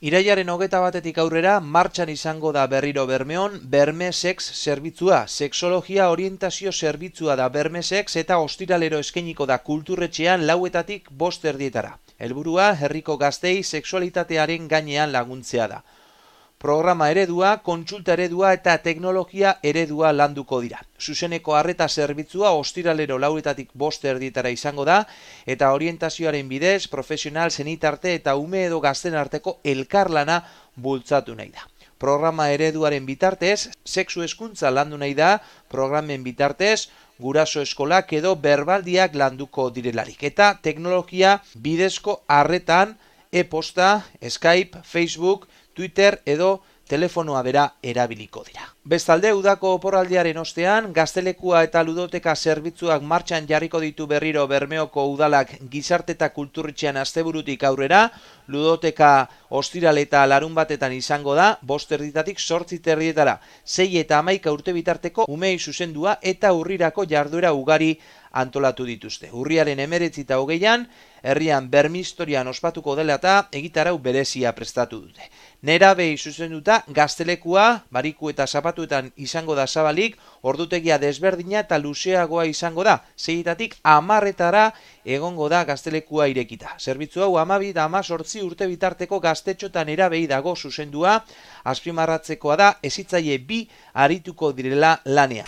Irailaren 21 aurrera martxan izango da berriro Bermeon Berme Sex zerbitzua. Sexologia orientazio zerbitzua da Berme Sex eta ostiralero eskainiko da kulturretxean 4:00 - 5:00. Helburua herriko gaztei sexualitatearen gainean laguntzea da. Programa eredua, kontsulta eredua eta teknologia eredua landuko dira. Zuzeneko arreta zerbitzua ostiralero 4:00 - 5:00 izango da eta orientazioaren bidez profesional, senitarte eta ume edo gazten arteko elkarlana bultzatu nahi da. Programa ereduaren bitartez, sexu hezkuntza landu nahi da, programen bitartez, guraso eskolak edo berbaldiak landuko direlarik. Eta teknologia bidezko arretan e-posta, Skype, Facebook, Twitter edo telefonoa bera erabiliko dira. Bestalde, udako oporraldiaren ostean, gaztelekua eta ludoteka zerbitzuak martxan jarriko ditu berriro Bermeoko udalak gizarte eta kulturritxean asteburutik aurrera, ludoteka ostiral eta larunbatetan izango da, 5:30 - 8:30, 6 eta 11 urte bitarteko umei zuzendua eta urrirako jarduera ugari antolatu dituzte. Urriaren 19 eta 20an, herrian Bermistorian ospatuko dela eta egitarau berezia prestatu dute. Nerabei zuzenduta gaztelekua, bariku eta zapatuetan izango da zabalik, ordutegia desberdina eta luzeagoa izango da, 6:00 - 10:00 egongo da gaztelekua irekita. Zerbitzu hau 12 eta 18 urte bitarteko gaztetxotan nerabei dago zuzendua, azpimarratzekoa da, hezitzaile 2 arituko direla lanean.